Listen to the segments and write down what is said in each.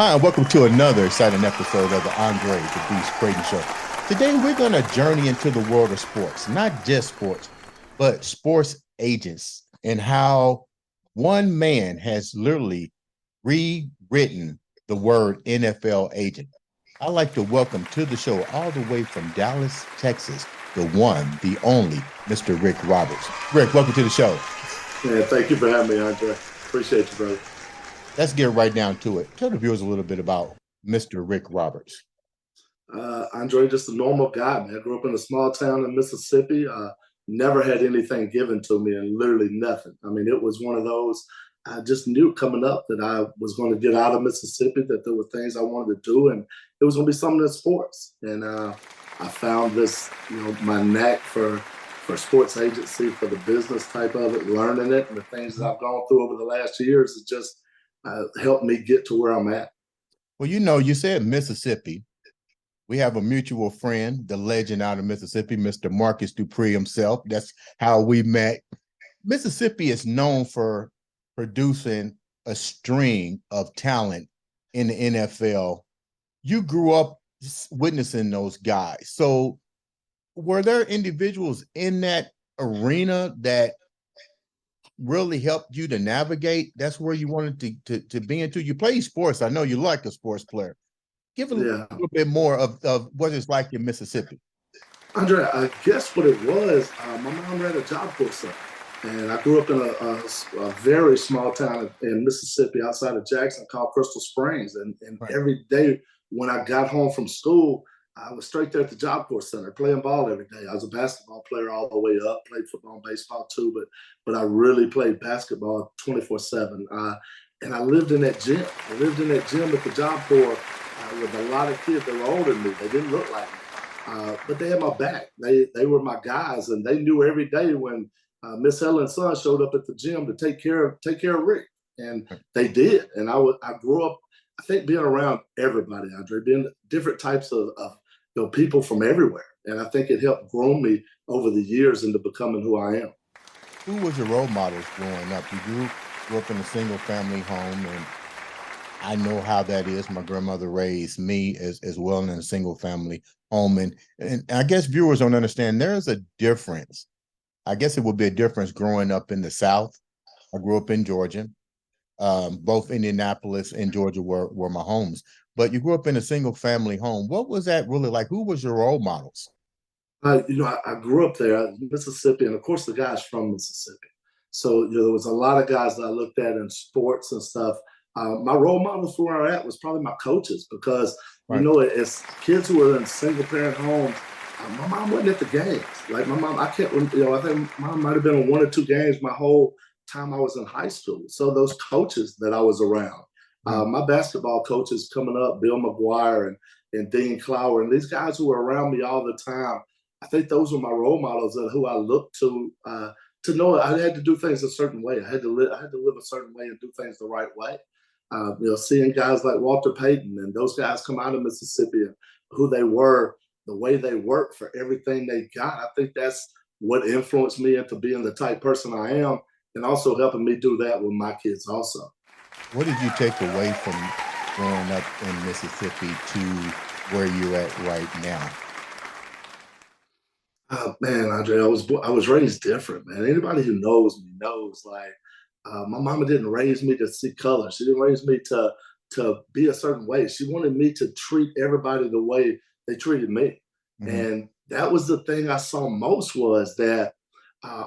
Hi, and welcome to another exciting episode of the Andre The Beast Crayton Show. Today, we're going to journey into the world of sports, not just sports, but sports agents, and how one man has literally rewritten the word NFL agent. I'd like to welcome to the show, all the way from Dallas, Texas, the one, the only, Mr. Rick Roberts. Rick, welcome to the show. Yeah, thank you for having me, Andre. Appreciate you, brother. Let's get right down to it. Tell the viewers a little bit about Mr. Rick Roberts. Andre, just a normal guy, man. I grew up in a small town in Mississippi. Never had anything given to me, and literally nothing. I mean, it was one of those. I just knew coming up that I was going to get out of Mississippi, that there were things I wanted to do, and it was going to be something in sports. And I found this, my knack for sports agency, for the business type of it, learning it, and the things that I've gone through over the last years has just helped me get to where I'm at. Well, you said Mississippi. We have a mutual friend, the legend out of Mississippi, Mr. Marcus Dupree himself. That's how we met. Mississippi is known for producing a string of talent in the NFL. You grew up witnessing those guys. So were there individuals in that arena that really helped you to navigate? That's where you wanted to be into. You play sports. I know you like a sports player. Give a little bit more of what it's like in Mississippi. Andre, I guess what it was, my mom ran a job corps center. And I grew up in a very small town in Mississippi outside of Jackson called Crystal Springs. And Right. Every day when I got home from school, I was straight there at the job corps center playing ball every day. I was a basketball player all the way up, played football and baseball too, but I really played basketball 24/7. And I lived in that gym. I lived in that gym at the job corps with a lot of kids that were older than me. They didn't look like me, but they had my back. They were my guys, and they knew every day when Miss Helen's son showed up at the gym to take care of Rick, and they did. And I grew up, I think, being around everybody, Andre, being different types of people from everywhere, and I think it helped groom me over the years into becoming who I am. Who was your role models growing up? You grew up in a single family home, and I know how that is. My grandmother raised me as well in a single family home, and I guess viewers don't understand there's a difference. I guess it would be a difference growing up in the South. I grew up in Georgia. Both Indianapolis and Georgia were my homes. But you grew up in a single family home. What was that really like? Who was your role models? I grew up there in Mississippi, and of course, the guys from Mississippi. So there was a lot of guys that I looked at in sports and stuff. My role models for where I'm at was probably my coaches, because Right. as kids who were in single parent homes, my mom wasn't at the games. Like my mom, I can't. I think mom might have been on one or two games my whole time I was in high school. So those coaches that I was around, my basketball coaches coming up, Bill McGuire and Dean Clower, and these guys who were around me all the time, I think those were my role models and who I looked to know I had to do things a certain way. I had to live a certain way and do things the right way. Seeing guys like Walter Payton and those guys come out of Mississippi and who they were, the way they worked for everything they got. I think that's what influenced me into being the type person I am, and also helping me do that with my kids also. What did you take away from growing up in Mississippi to where you're at right now? Man, Andre, I was raised different, man. Anybody who knows me knows, like, my mama didn't raise me to see color. She didn't raise me to be a certain way. She wanted me to treat everybody the way they treated me. Mhm. And that was the thing I saw most, was that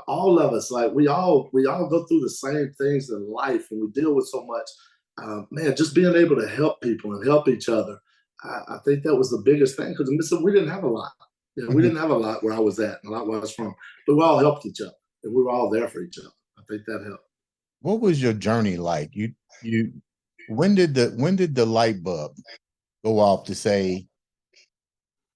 all of us, like, we all go through the same things in life, and we deal with so much. Man, just being able to help people and help each other, I think that was the biggest thing, because we didn't have a lot. We Mhm. didn't have a lot where I was at and a lot where I was from, but we all helped each other, and we were all there for each other. I think that helped. What was your journey like? You when did the light bulb go off to say,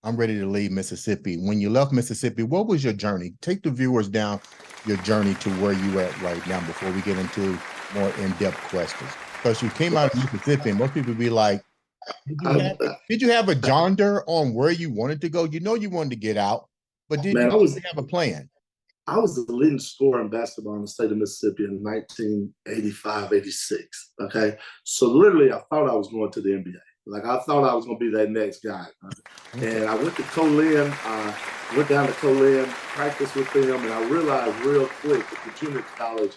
I'm ready to leave Mississippi? When you left Mississippi, what was your journey? Take the viewers down your journey to where you at right now before we get into more in-depth questions. Because you came out of Mississippi, and most people be like, did you I, have did you have a jonder on where you wanted to go? You know you wanted to get out, but did you man, I was have a plan? I was the leading scorer in basketball in the state of Mississippi in 1985, 86. Okay. So literally, I thought I was going to the NBA. Like, I thought I was going to be that next guy. Okay. And I went to Colin, went down to Colin, practiced with them, and I realized real quick at the junior college,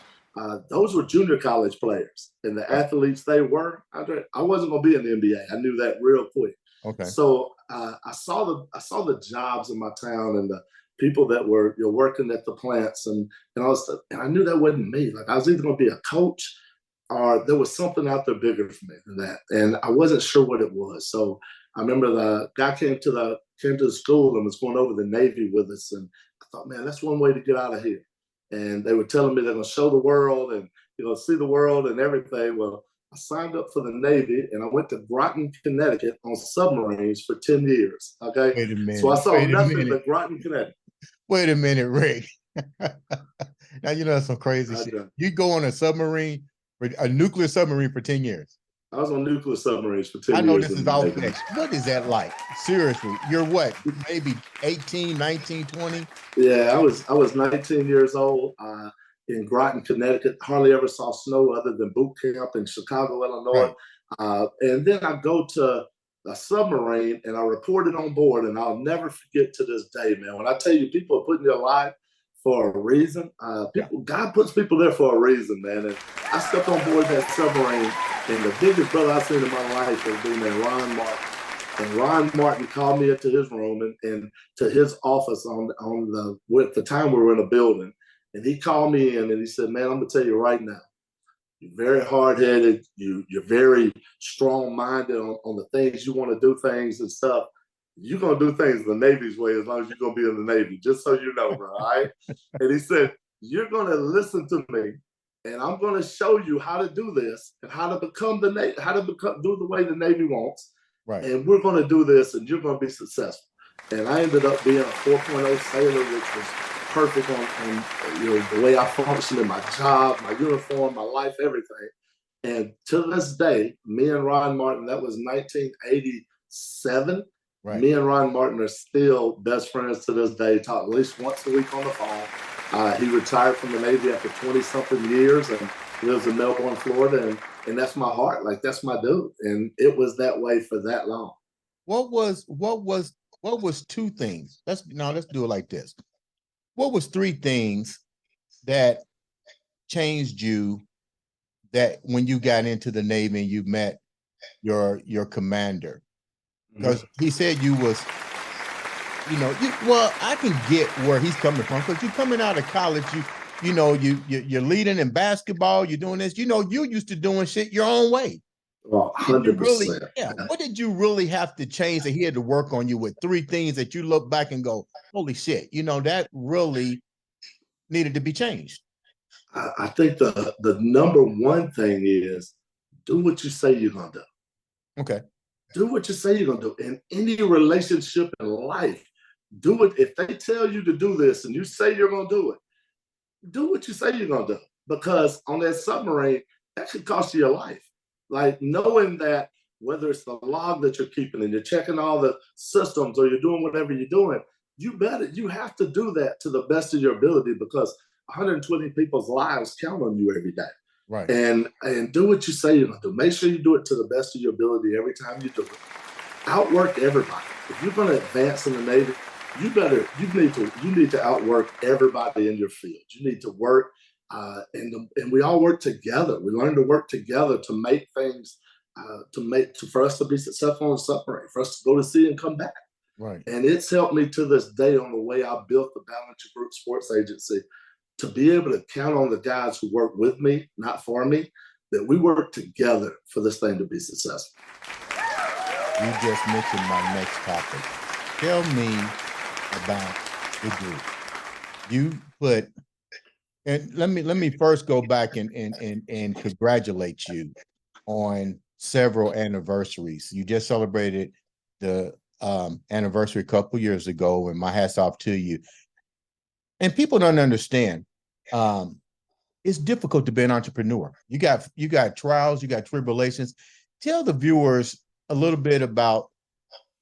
those were junior college players. And the Right. athletes they were, I wasn't going to be in the NBA. I knew that real quick. Okay. So I saw the jobs in my town and the people that were working at the plants and I knew that wasn't me. Like, I was either going to be a coach or there was something out there bigger for me than that, and I wasn't sure what it was. So I remember the guy came to the school and was going over the Navy with us, and I thought, man, that's one way to get out of here. And they were telling me they're going to show the world and see the world and everything. Well, I signed up for the Navy and I went to Groton, Connecticut on submarines for 10 years. Okay. Wait a So I minute. saw Wait a nothing minute. but Groton, Connecticut. Wait a minute, Rick. Now you know that's some crazy shit. You go on a submarine, a nuclear submarine for 10 years. I was on nuclear submarines for 10 years. I know this is all fixed. What is that like? Seriously, you're what? Maybe 18, 19, 20? Yeah, I was 19 years old in Groton, Connecticut. Hardly ever saw snow other than boot camp in Chicago, Illinois. Right. And then I go to a submarine and I reported on board, and I'll never forget to this day, man. When I tell you, people are putting their life for a reason. God puts people there for a reason, man. And I stepped on board that submarine, and the biggest brother I've seen in my life was being named Ron Martin. And Ron Martin called me into his room and to his office with the time we were in a building. And he called me in and he said, man, I'm gonna tell you right now, you're very hard-headed, you're very strong-minded on the things you want to do things and stuff. You're gonna do things the Navy's way as long as you're gonna be in the Navy, just so you know, bro. All right. And he said, you're gonna listen to me, and I'm gonna show you how to do this and how to become do the way the Navy wants. Right. And we're going to do this, and you're going to be successful. And I ended up being a 4.0 sailor, which was perfect on the way I functioned in my job, my uniform, my life, everything. And to this day, me and Ron Martin, that was 1987. Right. Me and Ron Martin are still best friends to this day, talk at least once a week on the phone. He retired from the Navy after 20-something years and lives in Melbourne, Florida, and that's my heart. Like, that's my dude. And it was that way for that long. What was two things? Let's do it like this. What was three things that changed you that when you got into the Navy and you met your commander? Because he said you was, well, I can get where he's coming from, because you're coming out of college, you're leading in basketball, you're doing this, you used to doing shit your own way. Well, 100%. What did you really have to change that he had to work on you with three things that you look back and go, holy shit, that really needed to be changed? I think the number one thing is do what you say you're going to do. Okay. Do what you say you're going to do. In any relationship in life, do it. If they tell you to do this and you say you're going to do it, do what you say you're going to do. Because on that submarine, that could cost you your life. Like, knowing that whether it's the log that you're keeping and you're checking all the systems or you're doing whatever you're doing, you have to do that to the best of your ability, because 120 people's lives count on you every day. Right. And do what you say you're going to do. Make sure you do it to the best of your ability every time you do it. Outwork everybody. If you're going to advance in the Navy, you need to outwork everybody in your field. You need to work, and we all work together. We learn to work together to make things, for us to be successful on a submarine, for us to go to sea and come back. Right. And it's helped me to this day on the way I built the Ballinger Group Sports Agency, to be able to count on the guys who work with me, not for me, that we work together for this thing to be successful. You just mentioned my next topic. Tell me about the group. You put, and let me first go back and congratulate you on several anniversaries. You just celebrated the anniversary a couple years ago, and my hat's off to you. And people don't understand. It's difficult to be an entrepreneur. You got trials, you got tribulations. Tell the viewers a little bit about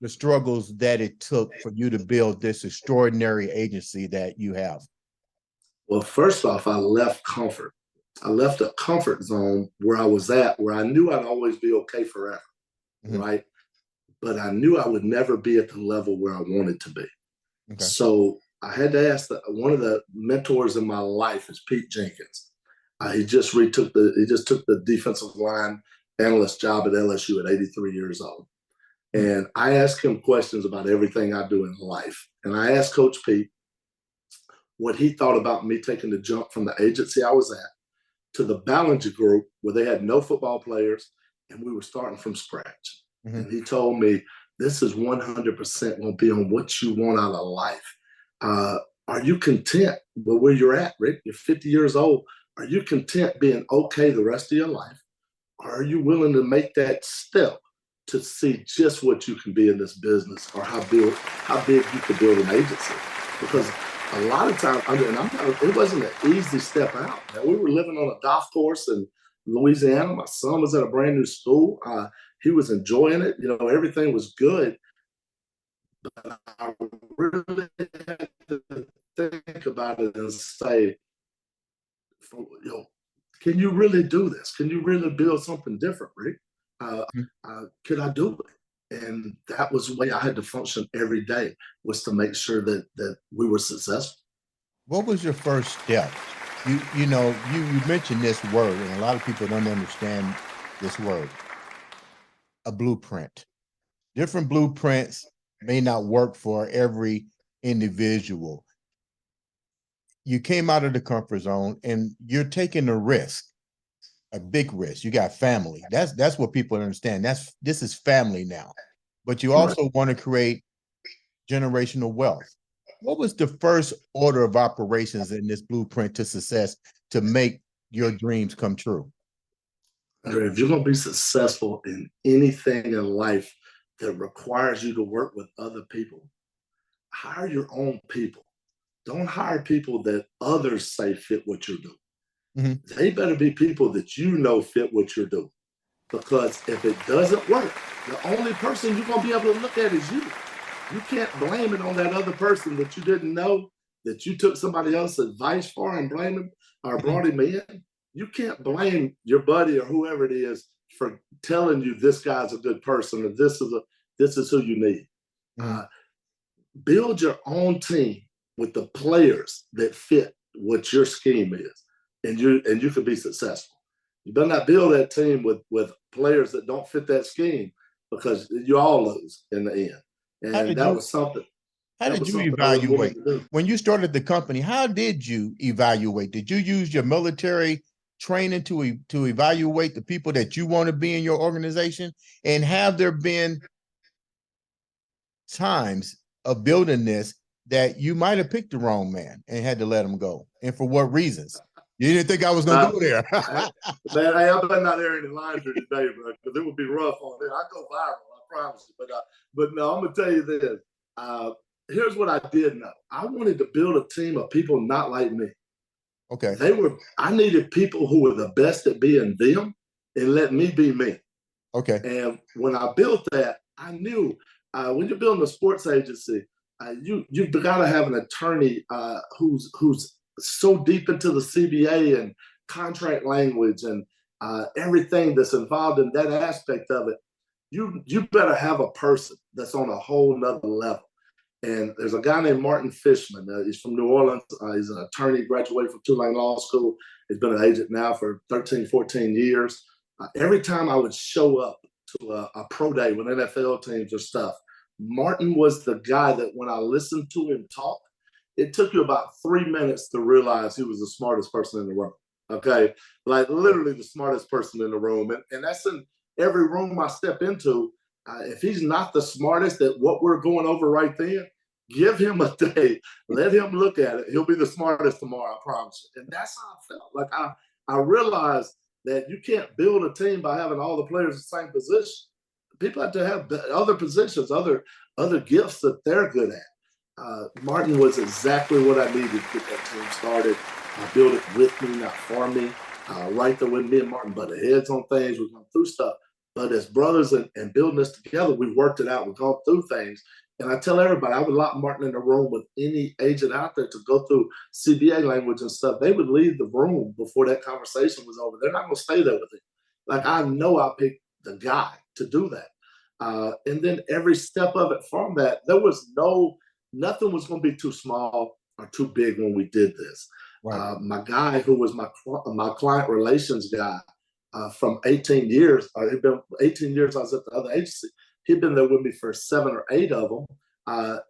the struggles that it took for you to build this extraordinary agency that you have. Well, first off, I left comfort. I left a comfort zone where I was at, where I knew I'd always be okay forever, Mhm. right? But I knew I would never be at the level where I wanted to be. Okay. So I had to ask one of the mentors in my life is Pete Jenkins. He just took the defensive line analyst job at LSU at 83 years old. Mhm. And I asked him questions about everything I do in life. And I asked Coach Pete what he thought about me taking the jump from the agency I was at to the Ballinger Group, where they had no football players and we were starting from scratch. Mhm. And he told me, this is 100% going to be on what you want out of life. Uh, are you content with where you're at, Rick? You're 50 years old. Are you content being okay the rest of your life? Or are you willing to make that step to see just what you can be in this business, or how big you could build an agency? Because a lot of times, it wasn't an easy step out. Man. We were living on a golf course in Louisiana. My son was at a brand new school. He was enjoying it. You know, everything was good. But I really had to think about it and say, you know, can you really do this? Can you really build something different, Rick? Mhm. Could I do it? And that was the way I had to function every day, was to make sure that we were successful. What was your first step? You mentioned this word, and a lot of people don't understand this word, a blueprint. Different blueprints may not work for every individual. You came out of the comfort zone and you're taking a risk, a big risk. You got family. That's what people understand. This is family now. But you Right. also want to create generational wealth. What was the first order of operations in this blueprint to success to make your dreams come true? If you're going to be successful in anything in life that requires you to work with other people, hire your own people. Don't hire people that others say fit what you're doing. Mhm. They better be people that you know fit what you're doing. Because if it doesn't work, the only person you're going to be able to look at is you. You can't blame it on that other person that you didn't know, that you took somebody else's advice for and blame him or Mhm. brought him in. You can't blame your buddy or whoever it is for telling you this guy's a good person or this is who you need. Mhm. Uh, Build your own team with the players that fit what your scheme is, and you can be successful. You better not build that team with players that don't fit that scheme, because you all lose in the end. How And did you how that did was you something I really wanted evaluate to do. when you started the company? How did you evaluate? Did you use your military training to evaluate the people that you want to be in your organization? And have there been times of building this that you might have picked the wrong man and had to let him go? And for what reasons? You didn't think I was going to Uh, go there. I, man, I better not air any laundry today, bro, because it would be rough on it. I go viral, I promise you. But no, I'm gonna tell you this. Uh, Here's what I did know. I wanted to build a team of people not like me. Okay. I needed people who were the best at being them and let me be me. Okay. And when I built that, I knew when you're building a sports agency, you've got to have an attorney who's so deep into the CBA and contract language and everything that's involved in that aspect of it. You better have a person that's on a whole nother level. And there's a guy named Martin Fishman. He's from New Orleans. He's an attorney, graduated from Tulane Law School. He's been an agent now for 13, 14 years. Every time I would show up to a pro day with NFL teams or stuff, Martin was the guy that when I listened to him talk, it took you about 3 minutes to realize he was the smartest person in the room. Okay. Like literally the smartest person in the room. And that's in every room I step into. If he's not the smartest at what we're going over right then, give him a day, let him look at it. He'll be the smartest tomorrow, I promise you. And that's how I felt. Like I realized that you can't build a team by having all the players the same position. People have to have other positions, other gifts that they're good at. Martin was exactly what I needed to get that team started. Build it with me, not for me. Right there with me and Martin butted heads on things. We've gone through stuff. But as brothers and building this together, we've worked it out. We've gone through things. And I tell everybody, I would lock Martin in the room with any agent out there to go through CBA language and stuff. They would leave the room before that conversation was over. They're not going to stay there with him. Like, I know I picked the guy to do that. And then every step of it from that, there was nothing was going to be too small or too big when we did this. Right. My guy, who was my client relations guy from 18 years, he'd been 18 years I was at the other agency. He'd been there with me for 7 or 8 of them.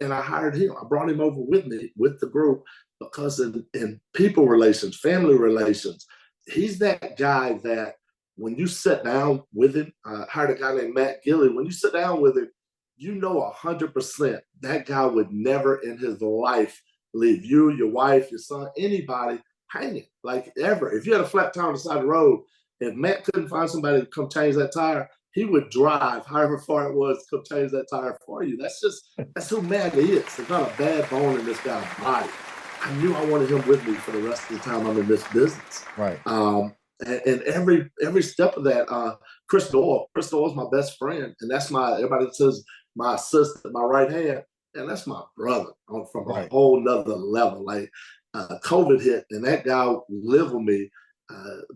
And I hired him. I brought him over with me, with the group, because in people relations, family relations, he's that guy that when you sit down with him, I hired a guy named Matt Gilly. When you sit down with him, you know 100% that guy would never in his life leave you, your wife, your son, anybody hanging, like, ever. If you had a flat tire on the side of the road, if Matt couldn't find somebody to come change that tire, he would drive however far it was to come change that tire for you. That's who Matt is. There's not a bad bone in this guy's body. I knew I wanted him with me for the rest of the time I'm in this business. Right. And every step of that, Chris Doyle is my best friend, and that's everybody says my assistant, my right hand, and that's my brother from a whole nother level. Like, COVID hit, and that guy lived with me.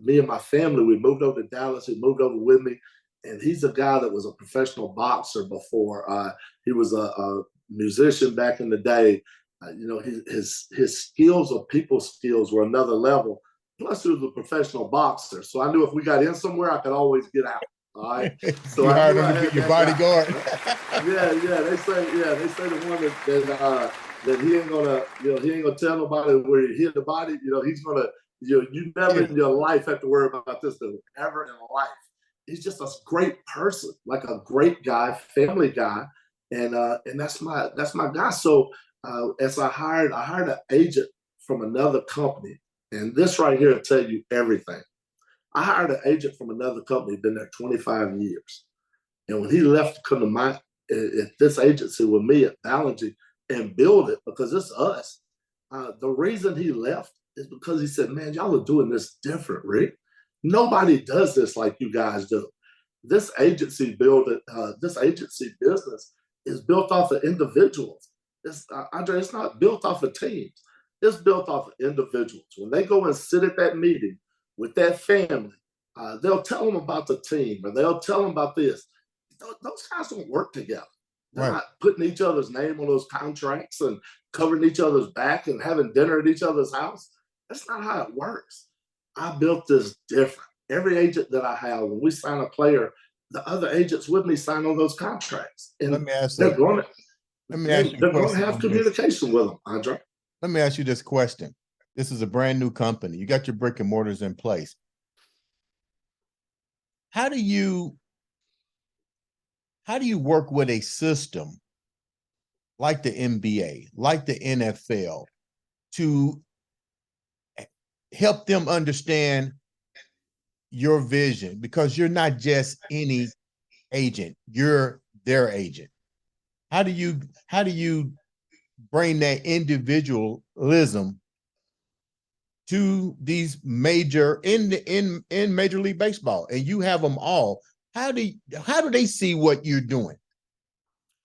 Me and my family, we moved over to Dallas. He moved over with me. And he's a guy that was a professional boxer before. He was a musician back in the day. His skills or people skills were another level. Plus, he was a professional boxer. So I knew if we got in somewhere, I could always get out. All right. So you hired him to be your bodyguard. Yeah. They say the one that he ain't gonna tell nobody where he hit the body. He's gonna. You never in your life have to worry about this thing, ever in life. He's just a great person, like a great guy, family guy, and that's my guy. So as I hired an agent from another company, and this right here will tell you everything. I hired an agent from another company, been there 25 years, and when he left to come to at this agency with me at Ballinger and build it, because it's us. The reason he left is because he said, "Man, y'all are doing this different, Rick. Nobody does this like you guys do. This agency this agency business is built off of individuals. Andre, it's not built off of teams. It's built off of individuals. When they go and sit at that meeting with that family, they'll tell them about the team, or they'll tell them about this. Those guys don't work together. They're not putting each other's name on those contracts and covering each other's back and having dinner at each other's house. That's not how it works. I built this different. Every agent that I have, when we sign a player, the other agents with me sign on those contracts. And they're going to have communication with them, Andre. Let me ask you this question. This is a brand new company. You got your brick and mortars in place. How do you work with a system like the NBA, like the NFL, to help them understand your vision? Because you're not just any agent, you're their agent. How do you bring that individualism to these major in Major League Baseball, and you have them all? How do they see what you're doing?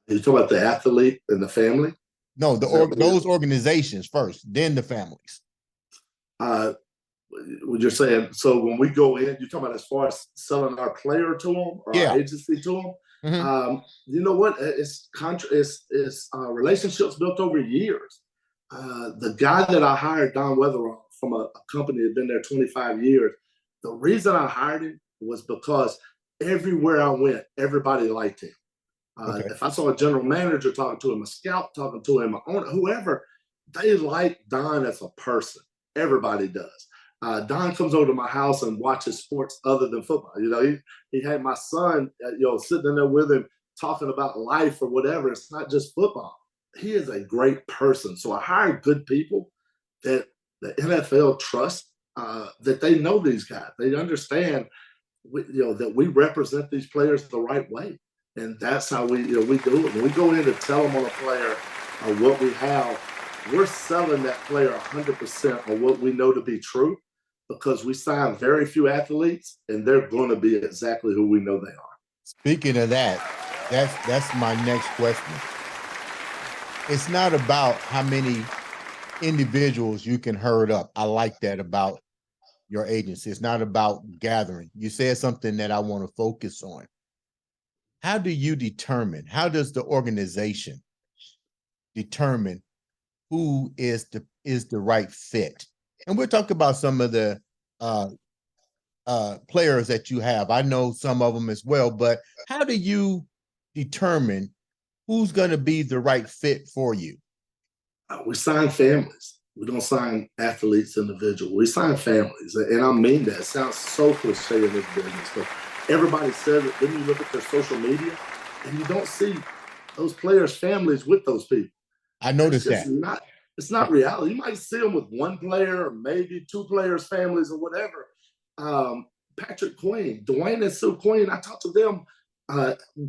You talking about the athlete and the family? No, those organizations first, then the families. What you're saying, so when we go in, you're talking about as far as selling our player to them or our agency to them. Mm-hmm. You know what? It's relationships built over years. The guy that I hired, Don Weatherall, from a company that had been there 25 years, the reason I hired him was because everywhere I went, everybody liked him. If I saw a general manager talking to him, a scout talking to him, an owner, whoever, they like Don as a person. Everybody does. Don comes over to my house and watches sports other than football. He had my son, sitting in there with him talking about life or whatever. It's not just football. He is a great person. So I hired good people that the NFL trusts, that they know these guys. They understand, that we represent these players the right way. And that's how we do it. When we go in to tell them on a player what we have, we're selling that player 100% on what we know to be true, because we sign very few athletes, and they're going to be exactly who we know they are. Speaking of that, that's my next question. it's not about how many individuals you can herd up. I like that about your agency. It's not about gathering. You said something that I want to focus on. How do you determine, how does the organization determine who is the right fit? And we'll talk about some of the players that you have. I know some of them as well, but how do you determine who's going to be the right fit for you? We sign families. We don't sign athletes individual. We sign families. And I mean that. It sounds so cliche in this business, but everybody says it. Then you look at their social media and you don't see those players' families with those people. I noticed that. It's not reality. You might see them with one player or maybe two players' families or whatever. Patrick Queen, Dwayne and Sue Queen, I talk to them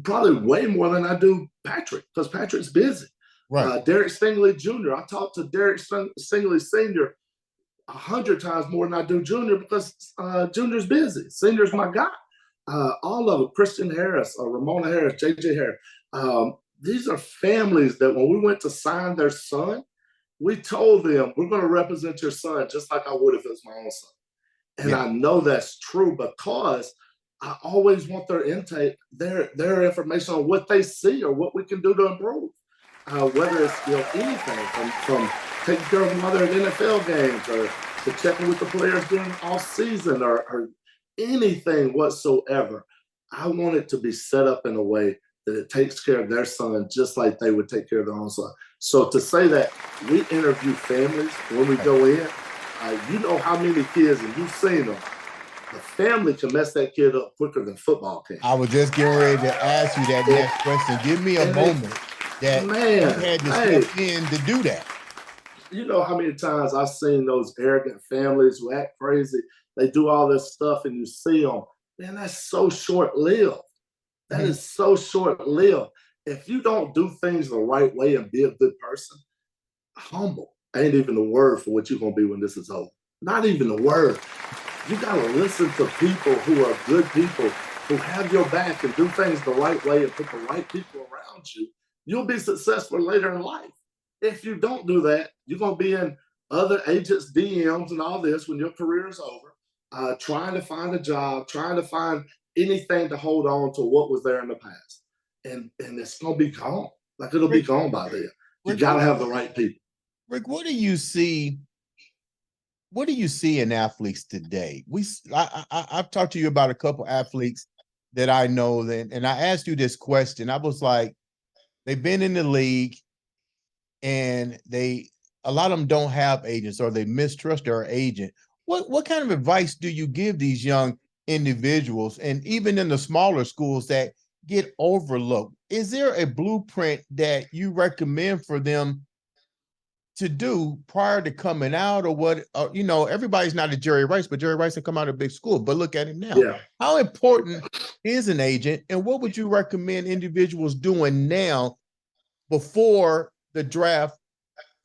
probably way more than I do Patrick, because Patrick's busy. Right. Derek Stingley Jr., I talk to Derek Stingley Sr. 100 times more than I do Junior, because Junior's busy. Senior's my guy. All of them, Christian Harris, Ramona Harris, JJ Harris. These are families that when we went to sign their son, we told them, we're going to represent your son just like I would if it was my own son. And I know that's true because I always want their intake, their information on what they see or what we can do to improve. Whether it's anything from taking care of them while they're at NFL games, or to checking with the players during off season, or anything whatsoever. I want it to be set up in a way that it takes care of their son just like they would take care of their own son. So to say that we interview families when we go in, you know how many kids, and you've seen them, the family can mess that kid up quicker than football can. I was just getting ready to ask you that next question. Give me a moment that you had to step in to do that. You know how many times I've seen those arrogant families who act crazy. They do all this stuff and you see them. Man, that's so short-lived. That is so short-lived. If you don't do things the right way and be a good person, humble ain't even the word for what you're going to be when this is over. Not even the word. You got to listen to people who are good people, who have your back and do things the right way and put the right people around you. You'll be successful later in life. If you don't do that, you're going to be in other agents' DMs and all this when your career is over, trying to find a job, trying to find anything to hold on to what was there in the past. And it's going to be gone. Like, it'll be gone by then. You got to have the right people. Rick, what do you see? What do you see in athletes today? I've talked to you about a couple athletes that I know, and I asked you this question. I was like, they've been in the league, and a lot of them don't have agents, or they mistrust their agent. What kind of advice do you give these young individuals, and even in the smaller schools that get overlooked? Is there a blueprint that you recommend for them to do prior to coming out, or what? Everybody's not a Jerry Rice, but Jerry Rice can come out of a big school. But look at him now. Yeah. How important is an agent, and what would you recommend individuals doing now before the draft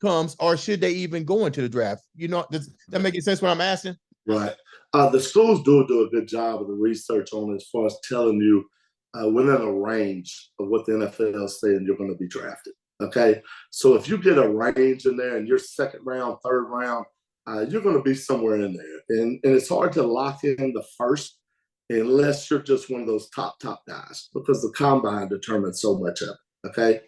comes, or should they even go into the draft? Does that make sense what I'm asking? Right. The schools do a good job of the research on it, as far as telling you within a range of what the NFL is saying you're going to be drafted. Okay. So if you get a range in there and you're second round, third round, you're going to be somewhere in there. And it's hard to lock in the first unless you're just one of those top guys, because the combine determines so much of it. Okay.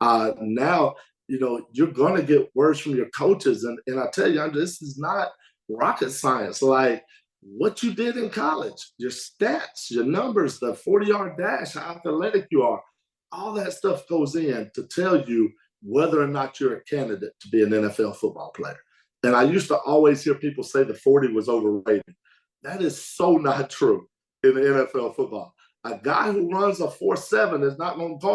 Now, you're going to get words from your coaches. And I tell you, this is not rocket science. Like what you did in college, your stats, your numbers, the 40-yard dash, how athletic you are, all that stuff goes in to tell you whether or not you're a candidate to be an NFL football player. And I used to always hear people say the 40 was overrated. That is so not true in the NFL football. A guy who runs a 4.7 is not going to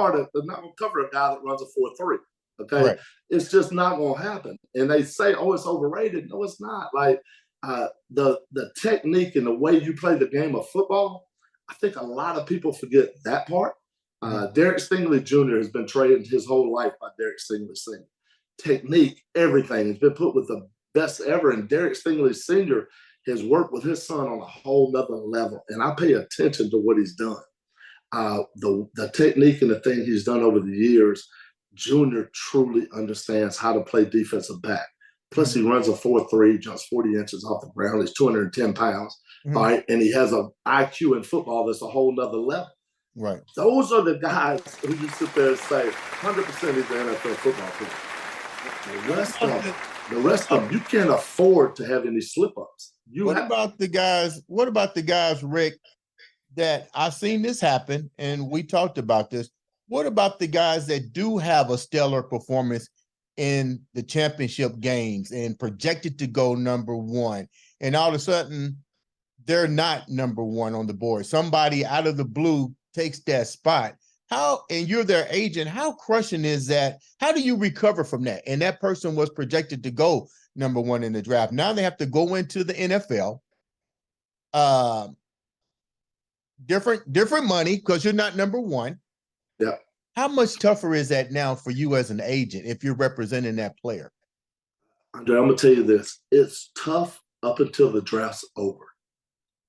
not going to cover a guy that runs a 4.3. Okay. Right. It's just not going to happen. And they say, oh, it's overrated. No, it's not. Like the technique and the way you play the game of football, I think a lot of people forget that part. Derek Stingley Jr. has been trained his whole life by Derek Stingley Sr. Technique, everything has been put with the best ever. And Derek Stingley Sr. has worked with his son on a whole nother level. And I pay attention to what he's done. The technique and the thing he's done over the years Junior truly understands how to play defensive back. Plus, Mhm. he runs a 4.3, jumps 40 inches off the ground. He's 210 pounds. All Mhm. right. And he has an IQ in football that's a whole nother level. Right. Those are the guys who you sit there and say, 100% he's an NFL football player. The rest of them, you can't afford to have any slip ups. What about the guys? What about the guys, Rick, that I've seen this happen, and we talked about this. What about the guys that do have a stellar performance in the championship games and projected to go number one, and all of a sudden they're not number one on the board? Somebody out of the blue takes that spot. How, and you're their agent, how crushing is that? How do you recover from that? And that person was projected to go number one in the draft. Now they have to go into the NFL. Different money because you're not number one. Yeah. How much tougher is that now for you as an agent if you're representing that player? Andre, I'm gonna tell you this: it's tough up until the draft's over.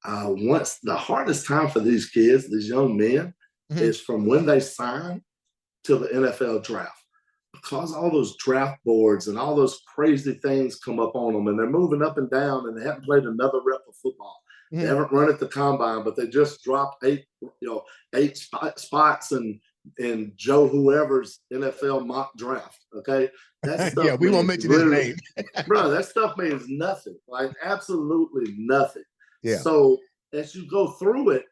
Once the hardest time for these kids, these young men, is from when they sign till the NFL draft. Because all those draft boards and all those crazy things come up on them, and they're moving up and down, and they haven't played another rep of football. They haven't run at the combine, but they just dropped eight spots in Joe whoever's NFL mock draft. Okay, that stuff. Yeah, we won't mention his name, bro. That stuff means nothing, like absolutely nothing. Yeah. So as you go through it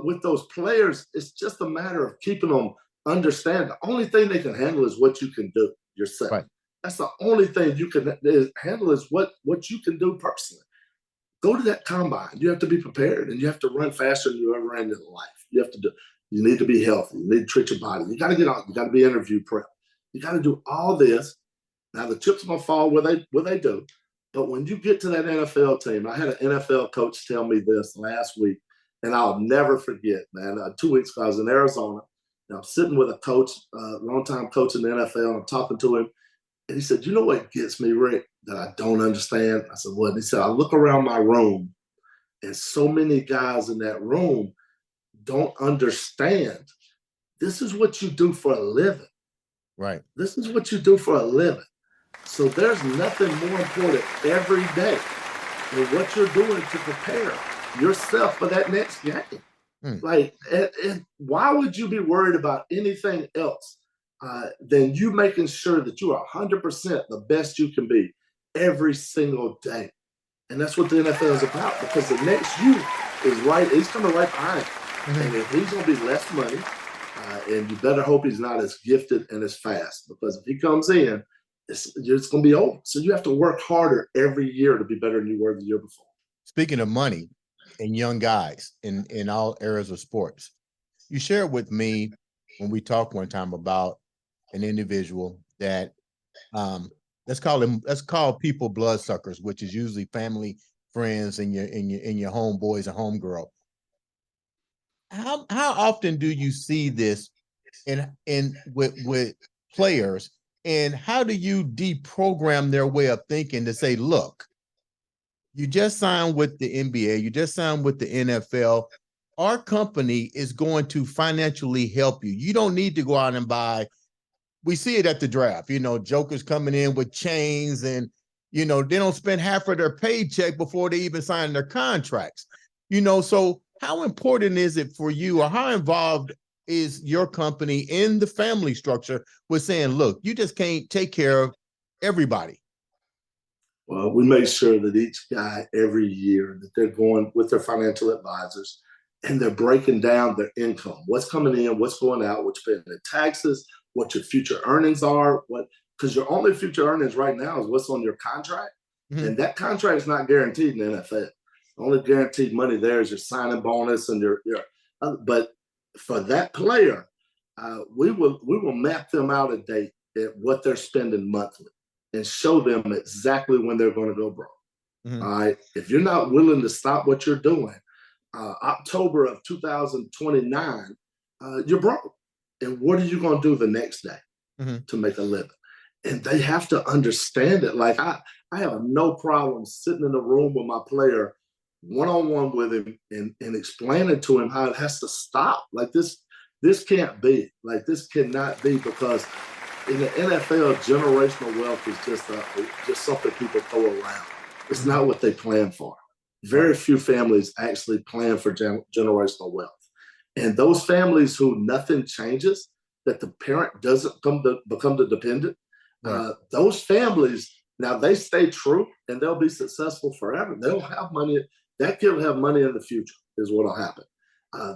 with those players, it's just a matter of keeping them understand. The only thing they can handle is what you can do yourself. Right. That's the only thing you can handle is what you can do personally. Go to that combine. You have to be prepared, and you have to run faster than you ever ran in life. You have to do. You need to be healthy. You need to treat your body. You got to get out. You got to be interview prep. You got to do all this. Now the chips are gonna fall where they do. But when you get to that NFL team, I had an NFL coach tell me this last week, and I'll never forget, man. 2 weeks ago, I was in Arizona, and I'm sitting with a coach, longtime coach in the NFL, and I'm talking to him, and he said, "You know what gets me, Rick, that I don't understand?" I said, "What?" And he said, "I look around my room, and so many guys in that room don't understand. This is what you do for a living. Right. This is what you do for a living. So there's nothing more important every day than what you're doing to prepare yourself for that next game. Like, why would you be worried about anything else than you making sure that you are 100% the best you can be every single day?" And that's what the NFL is about, because the next you is right. He's coming right behind you. And if he's going to be less money, and you better hope he's not as gifted and as fast, because if he comes in, it's going to be over. So you have to work harder every year to be better than you were the year before. Speaking of money and young guys in all areas of sports, you shared with me when we talked one time about an individual that let's call people bloodsuckers, which is usually family, friends, and your homeboys and homegirl. How often do you see this in with players, and how do you deprogram their way of thinking to say, look, you just signed with the NBA, you just signed with the NFL. Our company is going to financially help you. You don't need to go out and buy. We see it at the draft, jokers coming in with chains, and they don't spend half of their paycheck before they even sign their contracts. So how important is it for you, or how involved is your company in the family structure with saying, look, you just can't take care of everybody? Well, we make sure that each guy every year that they're going with their financial advisors, and they're breaking down their income, what's coming in, what's going out, what you're paying in taxes, what your future earnings are, because your only future earnings right now is what's on your contract. And that contract is not guaranteed in the NFL. The only guaranteed money there is your signing bonus and your but for that player, we will map them out a date at what they're spending monthly and show them exactly when they're going to go broke. All right. If you're not willing to stop what you're doing, October of 2029, you're broke. And what are you going to do the next day to make a living? And they have to understand it. Like I have no problem sitting in a room with my player, one-on-one with him, and explaining to him how it has to stop. Like this can't be. Like this cannot be, because in the NFL, generational wealth is just something people throw around. It's not what they plan for. Very few families actually plan for generational wealth. And those families who nothing changes, that the parent doesn't become the dependent, those families, now they stay true and they'll be successful forever. They'll have money. That kid will have money in the future is what will happen.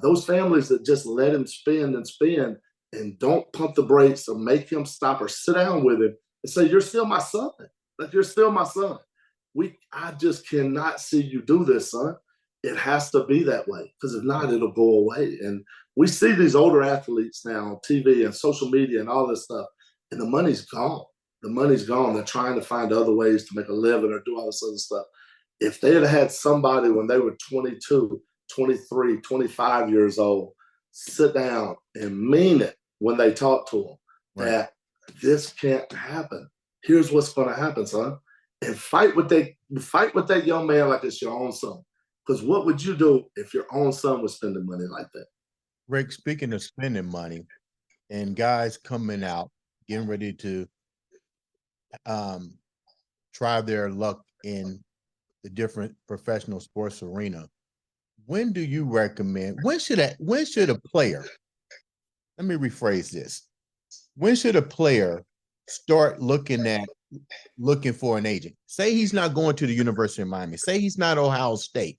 Those families that just let him spend and spend and don't pump the brakes or make him stop or sit down with him and say, you're still my son. Like, you're still my son. I just cannot see you do this, son. It has to be that way, because if not, it'll go away. And we see these older athletes now on TV and social media and all this stuff, and the money's gone. The money's gone. They're trying to find other ways to make a living or do all this other stuff. If they had somebody when they were 22, 23, 25 years old, sit down and mean it when they talk to them, that this can't happen. Here's what's going to happen, son. And fight with that young man like it's your own son. Because what would you do if your own son was spending money like that? Rick, speaking of spending money and guys coming out, getting ready to try their luck in the different professional sports arena, when do you recommend, when should a player, let me rephrase this, when should a player start looking for an agent? Say he's not going to the University of Miami, say he's not Ohio State,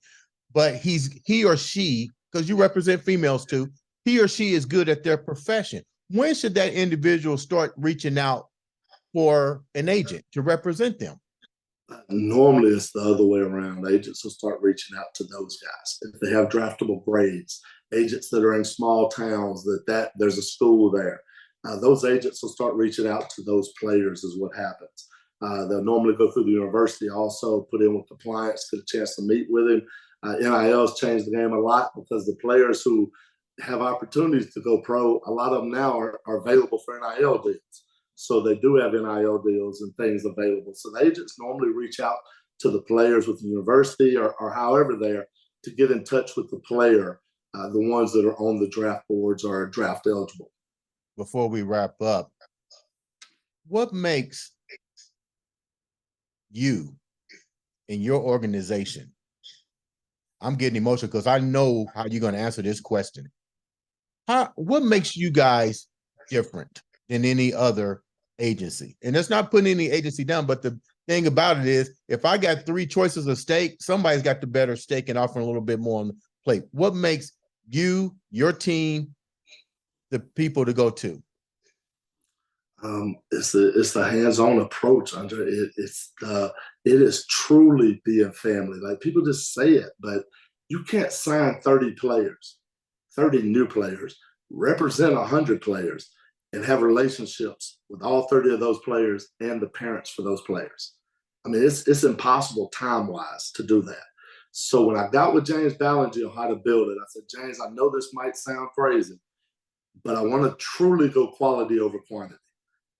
but he or she, because you represent females too, he or she is good at their profession. When should that individual start reaching out for an agent to represent them? Normally it's the other way around. Agents will start reaching out to those guys. If they have draftable grades, agents that are in small towns, that there's a school there, those agents will start reaching out to those players is what happens. They'll normally go through the university, also put in with compliance, get a chance to meet with him. NIL's changed the game a lot, because the players who have opportunities to go pro, a lot of them now are available for NIL deals. So they do have NIL deals and things available. So the agents normally reach out to the players with the university or however there to get in touch with the player, the ones that are on the draft boards or draft eligible. Before we wrap up, what makes you and your organization, I'm getting emotional because I know how you're going to answer this question. What makes you guys different than any other agency? And it's not putting any agency down, but the thing about it is, if I got 3 choices of steak, somebody's got the better steak and offering a little bit more on the plate. What makes you, your team, the people to go to? It's the hands-on approach, Andre. It is truly being family. Like, people just say it, but you can't sign 30 players, 30 new players, represent 100 players, and have relationships with all 30 of those players and the parents for those players. I mean, it's impossible time-wise to do that. So when I got with James Ballinger on how to build it, I said, James, I know this might sound crazy, but I want to truly go quality over quantity.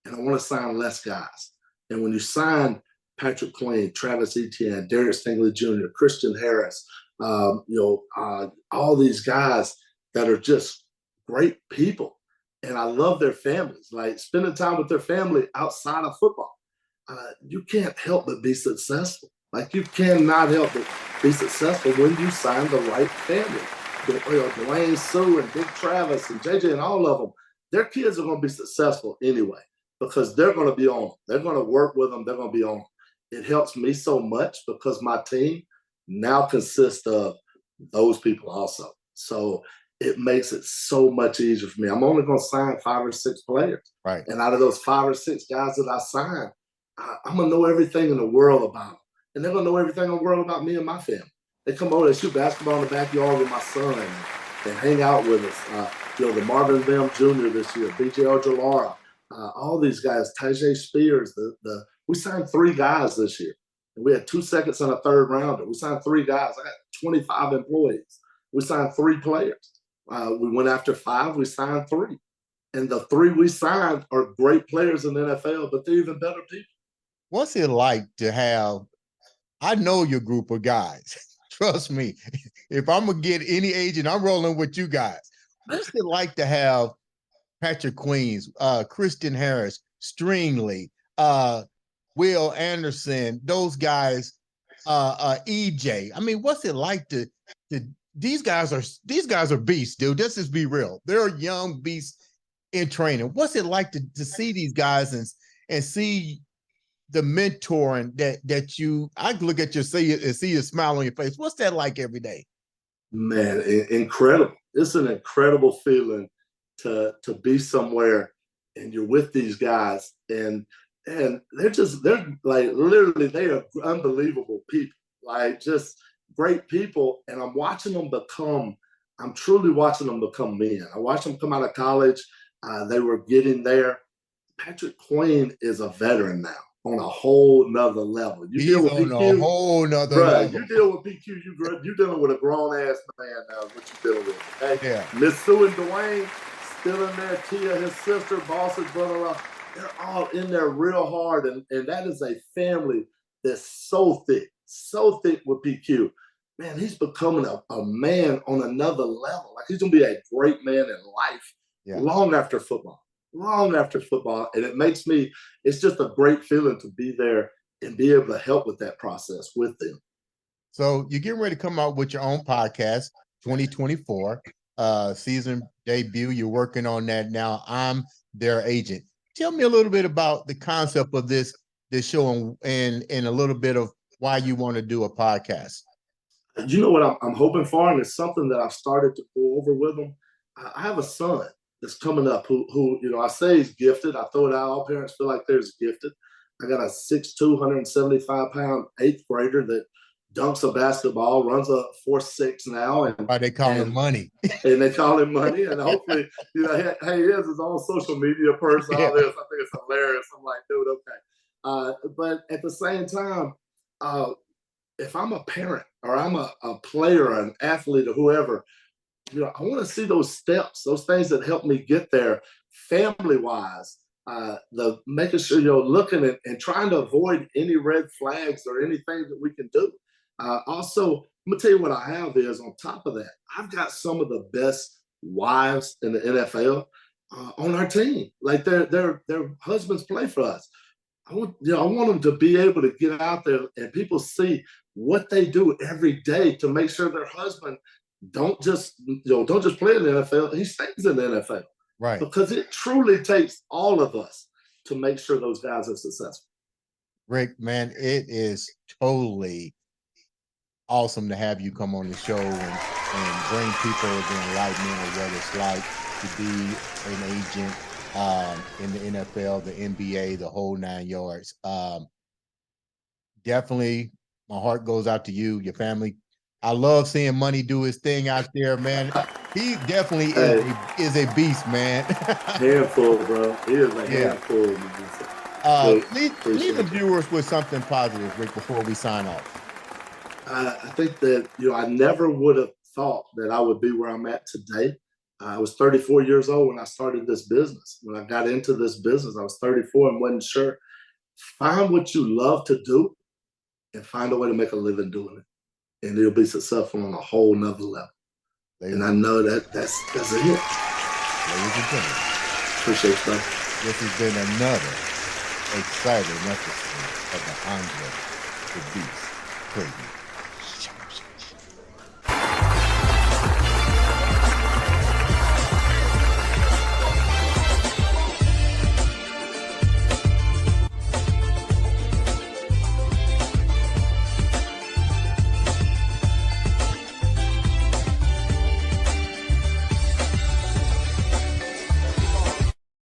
And I want to sign less guys. And when you sign Patrick Queen, Travis Etienne, Derek Stingley Jr., Christian Harris, all these guys that are just great people, and I love their families, like spending time with their family outside of football, you can't help but be successful. Like, you cannot help but be successful when you sign the right family. Dwayne Sue and Big Travis and JJ and all of them, their kids are going to be successful anyway, because they're going to be on them. They're going to work with them. They're going to be on them. It helps me so much because my team now consists of those people also. So it makes it so much easier for me. I'm only going to sign 5 or 6 players. Right. And out of those 5 or 6 guys that I sign, I'm going to know everything in the world about them. And they're going to know everything in the world about me and my family. They come over, they shoot basketball in the backyard with my son and hang out with us. The Marvin Bell Jr. this year, BJ Ojelara, all these guys, Tajay Spears. We signed 3 guys this year. And we had 2 seconds and a 3rd rounder. We signed 3 guys. I got 25 employees. We signed 3 players. We went after 5. We signed 3. And the 3 we signed are great players in the NFL, but they're even better people. What's it like to have, I know your group of guys. Trust me, if I'm going to get any agent, I'm rolling with you guys. What's it like to have Patrick Queens, Christian Harris, Stringley, Will Anderson, those guys, EJ. I mean, what's it like to these guys are beasts, dude. Let's just be real. They're young beasts in training. What's it like to see these guys and see the mentoring that you, I look at you and see a smile on your face. What's that like every day? Man, incredible. It's an incredible feeling to be somewhere and you're with these guys and they're like literally they are unbelievable people, like just great people. And I'm truly watching them become men. I watched them come out of college. They were getting there. Patrick Queen is a veteran now on a whole nother level. He's deal with on PQ, a whole nother level. You deal with PQ, you're dealing with a grown ass man now. What you dealing with? Okay? Yeah. Miss Sue and Dwayne still in there. Tia, his sister, Boss's brother-in-law. They're all in there real hard, and that is a family that's so thick with PQ. Man, he's becoming a man on another level. Like he's gonna be a great man in life long after football. And it's just a great feeling to be there and be able to help with that process with them. So you're getting ready to come out with your own podcast, 2024 season debut. You're working on that now. I'm Their Agent. Tell me a little bit about the concept of this show and a little bit of why you want to do a podcast. You know what I'm hoping for, and it's something that I've started to go over with them. I have a son that's coming up who I say he's gifted. I throw it out. All parents feel like they're gifted. I got a 6'2", 175-pound 8th grader that dunks a basketball, runs a 4.6 now. And they call him Money. And they call him Money. And hopefully, he is his own social media person. All this. I think it's hilarious. I'm like, dude, okay. But at the same time, if I'm a parent or I'm a player or an athlete or whoever, I want to see those steps, those things that help me get there family-wise, the making sure you're looking at and trying to avoid any red flags or anything that we can do. Also, I'm going to tell you what I have is on top of that, I've got some of the best wives in the NFL on our team. Like their husbands play for us. I want them to be able to get out there and people see what they do every day to make sure their husband don't just play in the NFL. He stays in the NFL. Right. Because it truly takes all of us to make sure those guys are successful. Rick, man, it is totally awesome to have you come on the show and bring people the enlightenment of what it's like to be an agent in the NFL, the NBA, the whole 9 yards. Definitely, my heart goes out to you, your family. I love seeing Money do his thing out there, man. He definitely is a beast, man. Handful, bro. He is a handful. Leave the viewers with something positive, Rick, before we sign off. I think that, I never would have thought that I would be where I'm at today. I was 34 years old when I started this business. When I got into this business, I was 34 and wasn't sure. Find what you love to do and find a way to make a living doing it. And you'll be successful on a whole nother level. And I know that's it. Ladies and gentlemen, appreciate you, brother. This has been another exciting episode of the Andre The Beast Crayton